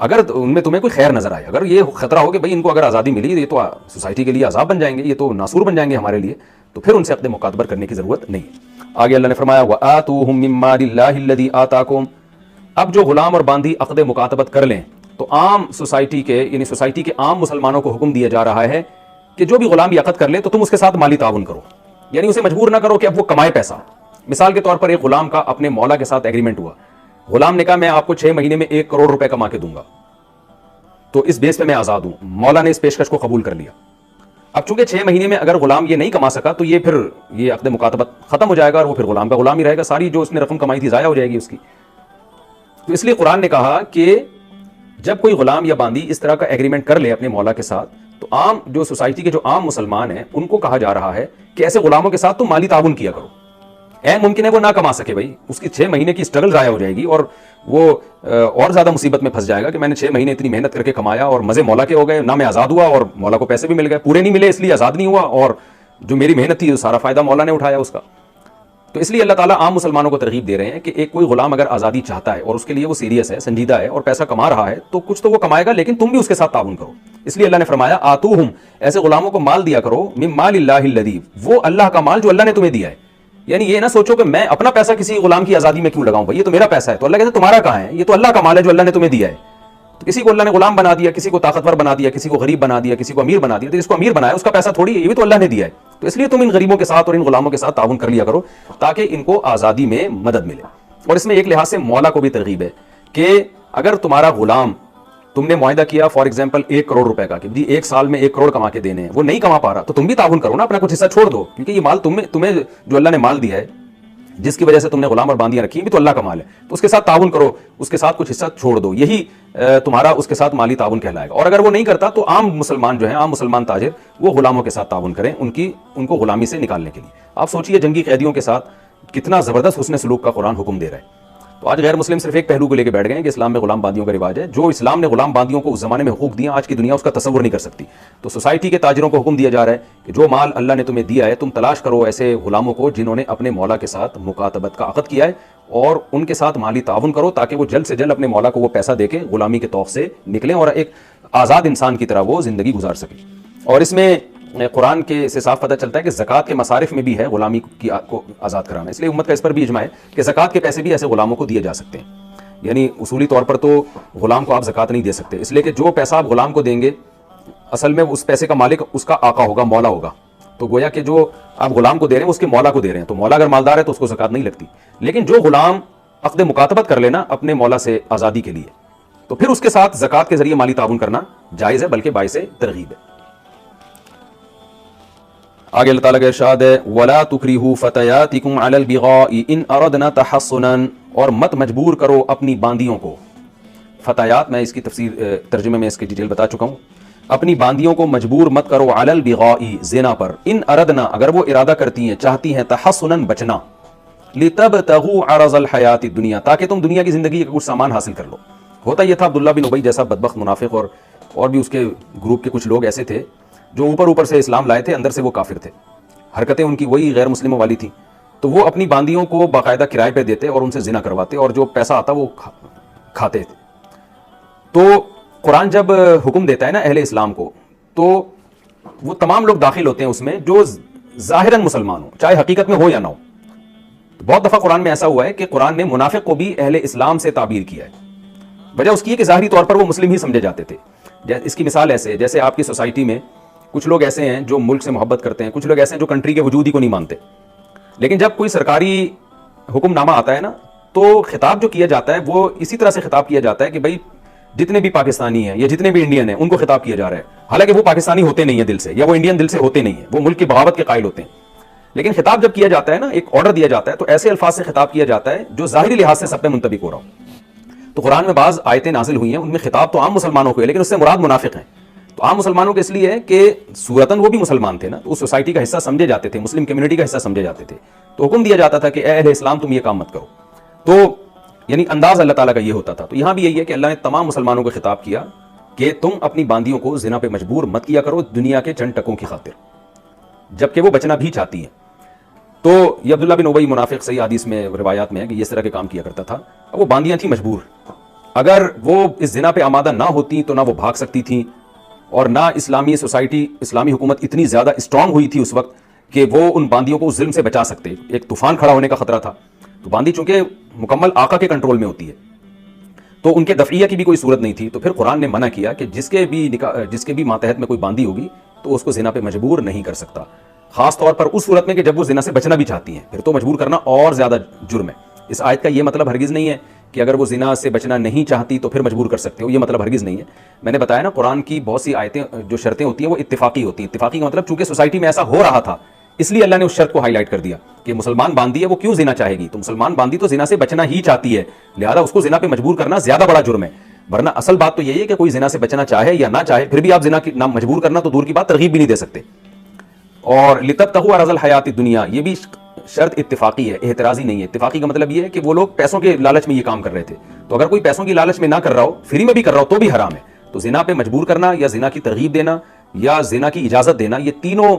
اگر ان میں تمہیں کوئی خیر نظر آئے, اگر یہ خطرہ ہو کہ بھئی ان کو اگر آزادی ملی یہ تو سوسائٹی کے لیے عذاب بن جائیں گے, یہ تو ناسور بن جائیں گے ہمارے لیے, تو پھر ان سے عقد مکاتبت کرنے کی ضرورت نہیں. آگے اللہ نے فرمایا وَآتُوهُم مِّن مَّالِ اللَّهِ الَّذِي آتَاكُمْ. اب جو غلام اور باندی عقد مکاتبت کر لیں تو عام سوسائٹی کے یعنی سوسائٹی کے عام مسلمانوں کو حکم دیا جا رہا ہے کہ جو بھی غلام یہ عقد کر لے تو تم اس کے ساتھ مالی تعاون کرو, یعنی اسے مجبور نہ کرو کہ اب وہ کمائے پیسہ. مثال کے طور پر ایک غلام کا اپنے مولا کے ساتھ ایگریمنٹ ہوا, غلام نے کہا میں آپ کو 6 مہینے میں 1 کروڑ روپے کما کے دوں گا, تو اس بیس پہ میں آزاد ہوں. مولا نے اس پیشکش کو قبول کر لیا. اب چونکہ 6 مہینے میں اگر غلام یہ نہیں کما سکا تو یہ پھر یہ عقد مکاتبت ختم ہو جائے گا اور وہ پھر غلام کا غلام ہی رہے گا, ساری جو اس نے رقم کمائی تھی ضائع ہو جائے گی اس کی. تو اس لیے قرآن نے کہا کہ جب کوئی غلام یا باندی اس طرح کا ایگریمنٹ کر لے اپنے مولا کے ساتھ تو عام جو سوسائٹی کے جو عام مسلمان ہیں ان کو کہا جا رہا ہے کہ ایسے غلاموں کے ساتھ تم مالی تعاون کیا کرو. ممکن ہے وہ نہ کما سکے, بھائی اس کی 6 مہینے کی سٹرگل ضائع ہو جائے گی اور وہ اور زیادہ مصیبت میں پھنس جائے گا کہ میں نے 6 مہینے اتنی محنت کر کے کمایا اور مزے مولا کے ہو گئے, نہ میں آزاد ہوا اور مولا کو پیسے بھی مل گئے, پورے نہیں ملے اس لیے آزاد نہیں ہوا, اور جو میری محنت تھی سارا فائدہ مولا نے اٹھایا اس کا. تو اس لیے اللہ تعالیٰ عام مسلمانوں کو ترغیب دے رہے ہیں کہ ایک کوئی غلام اگر آزادی چاہتا ہے اور اس کے لیے وہ سیریس ہے, سنجیدہ ہے اور پیسہ کما رہا ہے تو کچھ تو وہ کمائے گا, لیکن تم بھی اس کے ساتھ تعاون کرو. اس لیے اللہ نے فرمایا آتوہم, ایسے غلاموں کو مال دیا کرو, من مال اللہ الذی, وہ اللہ کا مال جو اللہ نے تمہیں دیا ہے. یعنی یہ نہ سوچو کہ میں اپنا پیسہ کسی غلام کی آزادی میں کیوں لگاؤں, بھائی یہ تو میرا پیسہ ہے. تو اللہ کہتے ہیں تمہارا کہاں ہے, یہ تو اللہ کا مال ہے جو اللہ نے تمہیں دیا ہے. تو کسی کو اللہ نے غلام بنا دیا, کسی کو طاقتور بنا دیا, کسی کو غریب بنا دیا, کسی کو امیر بنا دیا, تو جس کو امیر بنایا اس کا پیسہ تھوڑی ہے, یہ بھی تو اللہ نے دیا ہے. تو اس لیے تم ان غریبوں کے ساتھ اور ان غلاموں کے ساتھ تعاون کر لیا کرو تاکہ ان کو آزادی میں مدد ملے. اور اس میں ایک لحاظ سے مولا کو بھی ترغیب ہے کہ اگر تمہارا غلام, تم نے معاہدہ کیا فار ایگزامپل 1 کروڑ روپے کا کہ جی 1 سال میں 1 کروڑ کما کے دینے ہیں, وہ نہیں کما پا رہا تو تم بھی تعاون کرو نا, اپنا کچھ حصہ چھوڑ دو, کیونکہ یہ مال تمہیں جو اللہ نے مال دیا ہے جس کی وجہ سے تم نے غلام اور باندیاں رکھی بھی تو اللہ کا مال ہے, تو اس کے ساتھ تعاون کرو, اس کے ساتھ کچھ حصہ چھوڑ دو, یہی تمہارا اس کے ساتھ مالی تعاون کہلائے گا. اور اگر وہ نہیں کرتا تو عام مسلمان جو ہیں, عام مسلمان تاجر, وہ غلاموں کے ساتھ تعاون کریں ان کو غلامی سے نکالنے کے لیے. آپ سوچئے جنگی قیدیوں کے ساتھ کتنا زبردست حسن سلوک کا قرآن حکم دے رہا ہے. تو آج غیر مسلم صرف ایک پہلو کو لے کے بیٹھ گئے ہیں کہ اسلام میں غلام باندیوں کا رواج ہے. جو اسلام نے غلام باندیوں کو اس زمانے میں حقوق دیا, آج کی دنیا اس کا تصور نہیں کر سکتی. تو سوسائٹی کے تاجروں کو حکم دیا جا رہا ہے کہ جو مال اللہ نے تمہیں دیا ہے تم تلاش کرو ایسے غلاموں کو جنہوں نے اپنے مولا کے ساتھ مکاتبت کا عقد کیا ہے, اور ان کے ساتھ مالی تعاون کرو تاکہ وہ جلد سے جلد اپنے مولا کو وہ پیسہ دے کے غلامی کے طوق سے نکلیں اور ایک آزاد انسان کی طرح وہ زندگی گزار سکیں. اور اس میں قرآن کے سے صاف پتہ چلتا ہے کہ زکوٰۃ کے مصارف میں بھی ہے غلامی کو آزاد کرانا. اس لیے امت کا اس پر بھی اجماع ہے کہ زکوٰۃ کے پیسے بھی ایسے غلاموں کو دیے جا سکتے ہیں. یعنی اصولی طور پر تو غلام کو آپ زکوٰۃ نہیں دے سکتے, اس لیے کہ جو پیسہ آپ غلام کو دیں گے اصل میں اس پیسے کا مالک اس کا آقا ہوگا, مولا ہوگا. تو گویا کہ جو آپ غلام کو دے رہے ہیں اس کے مولا کو دے رہے ہیں, تو مولا اگر مالدار ہے تو اس کو زکوٰۃ نہیں لگتی. لیکن جو غلام عقد مکاتبت کر لینا اپنے مولا سے آزادی کے لیے, تو پھر اس کے ساتھ زکوٰۃ کے ذریعے مالی تعاون کرنا جائز ہے, بلکہ باعث ترغیب ہے. آگے اللہ تعالیٰ کا ارشاد ہے وَلَا تُكْرِهُوا فَتَيَاتِكُمْ عَلَى الْبِغَاءِ إِنْ أَرَدْنَا تَحَصُّنًا, اور مت مجبور کرو اپنی باندیوں کو. فتیات میں اس کی ترجمے میں اس کی ڈیٹیل بتا چکا ہوں. اپنی باندیوں کو مجبور مت کرو علی البغاء, زنا پر, ان اردنا, اگر وہ ارادہ کرتی ہیں چاہتی ہیں, تحصناً, بچنا, لتبتغوا عرض الحیات الدنیا, تاکہ تم دنیا کی زندگی کا کچھ سامان حاصل کر لو. ہوتا یہ تھا عبداللہ بن ابی جیسا بدبخت منافق اور بھی اس کے گروپ کے کچھ لوگ ایسے تھے جو اوپر سے اسلام لائے تھے, اندر سے وہ کافر تھے, حرکتیں ان کی وہی غیر مسلموں والی تھیں. تو وہ اپنی باندیوں کو باقاعدہ کرائے پہ دیتے اور ان سے زنا کرواتے, اور جو پیسہ آتا وہ کھاتے تھے. تو قرآن جب حکم دیتا ہے نا اہل اسلام کو, تو وہ تمام لوگ داخل ہوتے ہیں اس میں جو ظاہراً مسلمان ہوں, چاہے حقیقت میں ہو یا نہ ہو. بہت دفعہ قرآن میں ایسا ہوا ہے کہ قرآن نے منافق کو بھی اہل اسلام سے تعبیر کیا ہے. وجہ اس کی ہے کہ ظاہری طور پر وہ مسلم ہی سمجھے جاتے تھے. اس کی مثال ایسے ہے جیسے آپ کی سوسائٹی میں کچھ لوگ ایسے ہیں جو ملک سے محبت کرتے ہیں, کچھ لوگ ایسے ہیں جو کنٹری کے وجود ہی کو نہیں مانتے, لیکن جب کوئی سرکاری حکم نامہ آتا ہے نا تو خطاب جو کیا جاتا ہے وہ اسی طرح سے خطاب کیا جاتا ہے کہ بھائی جتنے بھی پاکستانی ہیں یا جتنے بھی انڈین ہیں ان کو خطاب کیا جا رہا ہے, حالانکہ وہ پاکستانی ہوتے نہیں ہیں دل سے, یا وہ انڈین دل سے ہوتے نہیں ہیں, وہ ملک کی بغاوت کے قائل ہوتے ہیں. لیکن خطاب جب کیا جاتا ہے نا, ایک آرڈر دیا جاتا ہے, تو ایسے الفاظ سے خطاب کیا جاتا ہے جو ظاہری لحاظ سے سب پہ منطبق ہو رہا ہو. تو قرآن میں بعض آیتیں نازل ہوئی ہیں, ان میں خطاب تو عام مسلمانوں کو ہے, لیکن اس سے مراد منافق ہیں. تو عام مسلمانوں کے اس لیے ہے کہ صورتاً وہ بھی مسلمان تھے نا, تو اس سوسائٹی کا حصہ سمجھے جاتے تھے, مسلم کمیونٹی کا حصہ سمجھے جاتے تھے. تو حکم دیا جاتا تھا کہ اے اہل اسلام تم یہ کام مت کرو. تو یعنی انداز اللہ تعالیٰ کا یہ ہوتا تھا. تو یہاں بھی یہی ہے کہ اللہ نے تمام مسلمانوں کو خطاب کیا کہ تم اپنی باندیوں کو زنا پہ مجبور مت کیا کرو دنیا کے چند ٹکوں کی خاطر, جبکہ وہ بچنا بھی چاہتی ہیں. تو یہ عبداللہ بن ابی منافق صحیح حدیث میں روایات میں ہے کہ یہ اس طرح کے کام کیا کرتا تھا. اب وہ باندیاں تھیں مجبور, اگر وہ اس زنا پہ آمادہ نہ ہوتی تو نہ وہ بھاگ سکتی تھیں، اور نہ اسلامی سوسائٹی، اسلامی حکومت اتنی زیادہ اسٹرانگ ہوئی تھی اس وقت کہ وہ ان باندیوں کو اس ظلم سے بچا سکتے. ایک طوفان کھڑا ہونے کا خطرہ تھا، تو باندی چونکہ مکمل آقا کے کنٹرول میں ہوتی ہے تو ان کے دفعیہ کی بھی کوئی صورت نہیں تھی. تو پھر قرآن نے منع کیا کہ جس کے بھی ماتحت میں کوئی باندی ہوگی تو اس کو زنا پہ مجبور نہیں کر سکتا، خاص طور پر اس صورت میں کہ جب وہ زنا سے بچنا بھی چاہتی ہیں، پھر تو مجبور کرنا اور زیادہ جرم ہے. اس آیت کا یہ مطلب ہرگز نہیں ہے کہ اگر وہ زنا سے بچنا نہیں چاہتی تو پھر مجبور کر سکتے ہو، یہ مطلب ہرگز نہیں ہے. میں نے بتایا نا، قرآن کی بہت سی آیتیں جو شرطیں ہوتی ہیں وہ اتفاقی ہوتی ہیں. اتفاقی کا مطلب چونکہ سوسائٹی میں ایسا ہو رہا تھا اس لیے اللہ نے اس شرط کو ہائی لائٹ کر دیا کہ مسلمان باندی ہے وہ کیوں زنا چاہے گی، تو مسلمان باندی تو زنا سے بچنا ہی چاہتی ہے، لہذا اس کو زنا پہ مجبور کرنا زیادہ بڑا جرم ہے. ورنہ اصل بات تو یہی ہے کہ کوئی زنا سے بچنا چاہے یا نہ چاہے، پھر بھی آپ زنا کی نام مجبور کرنا تو دور کی بات ترغیب بھی نہیں دے سکتے. اور لتبتغوا عرض الحیات الدنیا، یہ بھی شرط اتفاقی ہے، اعتراضی نہیں ہے. اتفاقی کا مطلب یہ ہے کہ وہ لوگ پیسوں کے لالچ میں یہ کام کر رہے تھے، تو اگر کوئی پیسوں کی لالچ میں نہ کر رہا ہو، فری میں بھی کر رہا ہو تو بھی حرام ہے. تو زنا پہ مجبور کرنا یا زنا کی ترغیب دینا یا زنا کی اجازت دینا، یہ تینوں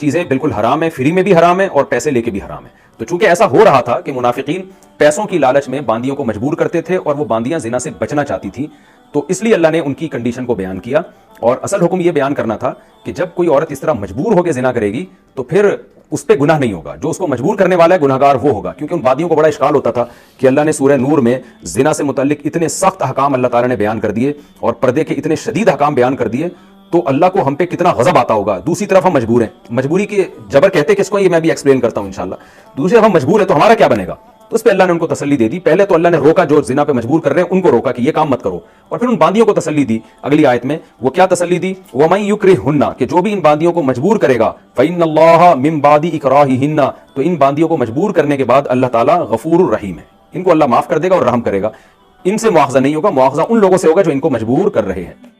چیزیں بالکل حرام ہے، فری میں بھی حرام ہے اور پیسے لے کے بھی حرام ہے. تو چونکہ ایسا ہو رہا تھا کہ منافقین پیسوں کی لالچ میں باندیوں کو مجبور کرتے تھے اور وہ باندیاں زنا سے بچنا چاہتی تھیں، تو اس لیے اللہ نے ان کی کنڈیشن کو بیان کیا. اور اصل حکم یہ بیان کرنا تھا کہ جب کوئی عورت اس طرح مجبور ہو کے زنا کرے گی تو پھر اس پہ گناہ نہیں ہوگا، جو اس کو مجبور کرنے والا ہے گناہگار وہ ہوگا. کیونکہ ان باندیوں کو بڑا اشکال ہوتا تھا کہ اللہ نے سورہ نور میں زنا سے متعلق اتنے سخت احکام اللہ تعالیٰ نے بیان کر دیے اور پردے کے اتنے شدید احکام بیان کر دیے، تو اللہ کو ہم پہ کتنا غضب آتا ہوگا. دوسری طرف ہم مجبور ہیں، مجبوری کے جبر کہتے کس کو، یہ میں بھی ایکسپلین کرتا ہوں انشاءاللہ. دوسری طرف ہم مجبور ہیں تو ہمارا کیا بنے گا، تو اس پہ اللہ نے ان کو تسلی دے دی. پہلے تو اللہ نے روکا جو زنا پہ مجبور کر رہے ہیں ان کو روکا کہ یہ کام مت کرو، اور پھر ان باندیوں کو تسلی دی. اگلی آیت میں وہ کیا تسلی دی، وَمَن يُكْرِهُنَّ، کہ جو بھی ان باندیوں کو مجبور کرے گا، فَإِنَّ اللَّهَ مِن بَعْدِ إِكْرَاهِهِنَّ، تو ان باندیوں کو مجبور کرنے کے بعد اللہ تعالیٰ غفور الرحیم ہے، ان کو اللہ معاف کر دے گا اور رحم کرے گا. ان سے مواخذہ نہیں ہوگا، مواخذہ ان لوگوں سے ہوگا جو ان کو مجبور کر رہے ہیں.